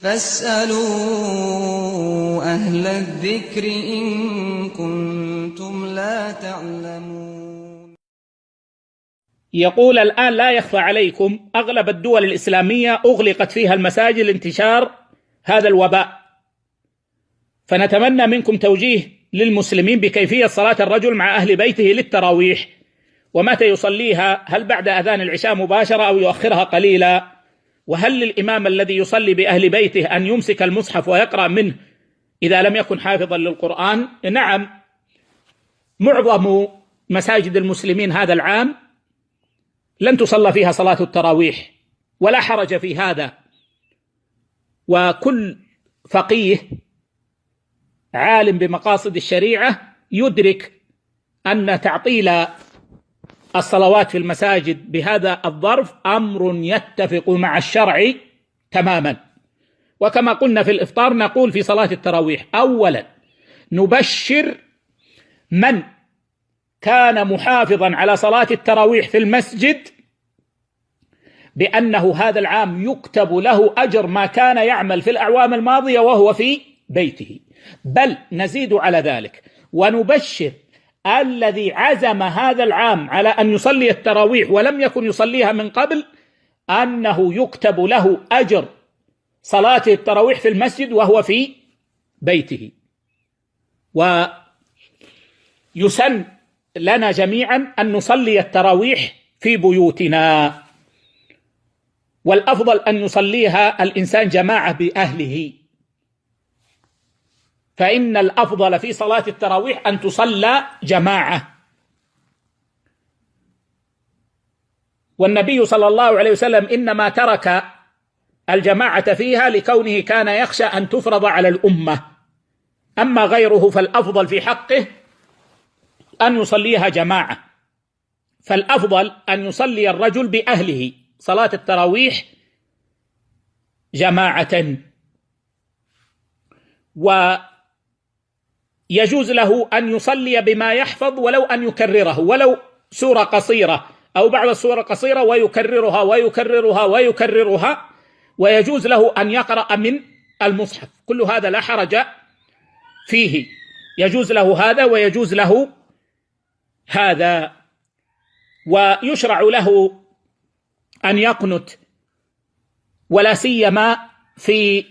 فاسألوا أهل الذكر إن كنتم لا تعلمون. يقول الآن لا يخفى عليكم أغلب الدول الإسلامية أغلقت فيها المساجد لانتشار هذا الوباء، فنتمنى منكم توجيه للمسلمين بكيفية صلاة الرجل مع أهل بيته للتراويح، ومتى يصليها، هل بعد أذان العشاء مباشرة أو يؤخرها قليلا؟ وهل للإمام الذي يصلي بأهل بيته أن يمسك المصحف ويقرأ منه إذا لم يكن حافظا للقرآن؟ نعم، معظم مساجد المسلمين هذا العام لن تصلى فيها صلاة التراويح، ولا حرج في هذا، وكل فقيه عالم بمقاصد الشريعة يدرك أن تعطيل الصلوات في المساجد بهذا الظرف أمر يتفق مع الشرع تماما. وكما قلنا في الإفطار نقول في صلاة التراويح: أولا نبشر من كان محافظا على صلاة التراويح في المسجد بأنه هذا العام يكتب له أجر ما كان يعمل في الأعوام الماضية وهو في بيته، بل نزيد على ذلك ونبشر الذي عزم هذا العام على أن يصلي التراويح ولم يكن يصليها من قبل أنه يكتب له أجر صلاة التراويح في المسجد وهو في بيته. ويسن لنا جميعا أن نصلي التراويح في بيوتنا، والأفضل أن يصليها الإنسان جماعة بأهله، فإن الأفضل في صلاة التراويح أن تصلى جماعة. والنبي صلى الله عليه وسلم إنما ترك الجماعة فيها لكونه كان يخشى أن تفرض على الأمة، أما غيره فالأفضل في حقه أن يصليها جماعة. فالأفضل أن يصلي الرجل بأهله صلاة التراويح جماعة، ويجوز له أن يصلي بما يحفظ ولو أن يكرره، ولو سورة قصيرة أو بعض السور قصيرة، ويكررها ويكررها ويكررها، ويجوز له أن يقرأ من المصحف، كل هذا لا حرج فيه، يجوز له هذا ويجوز له هذا. ويشرع له أن يقنت، ولا سيما في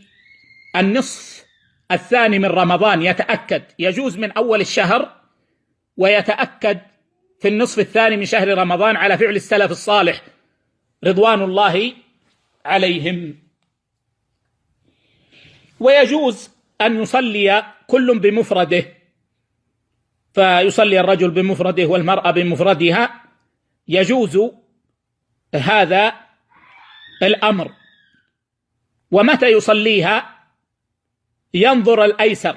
النصف الثاني من رمضان يتأكد، يجوز من أول الشهر ويتأكد في النصف الثاني من شهر رمضان على فعل السلف الصالح رضوان الله عليهم. ويجوز أن يصلي كل بمفرده، فيصلي الرجل بمفرده والمرأة بمفردها، يجوز هذا الأمر. ومتى يصليها؟ ينظر الأيسر،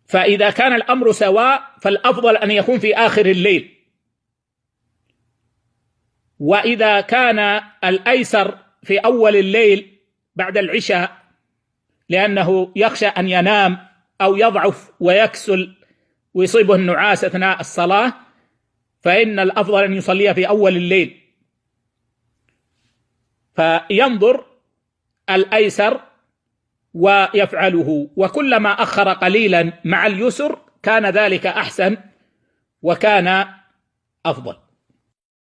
فإذا كان الأمر سواء فالأفضل أن يكون في آخر الليل، وإذا كان الأيسر في أول الليل بعد العشاء لأنه يخشى أن ينام أو يضعف ويكسل ويصيبه النعاس أثناء الصلاة، فإن الأفضل أن يصليها في أول الليل، فينظر الأيسر ويفعله، وكلما أخر قليلا مع اليسر كان ذلك أحسن وكان أفضل.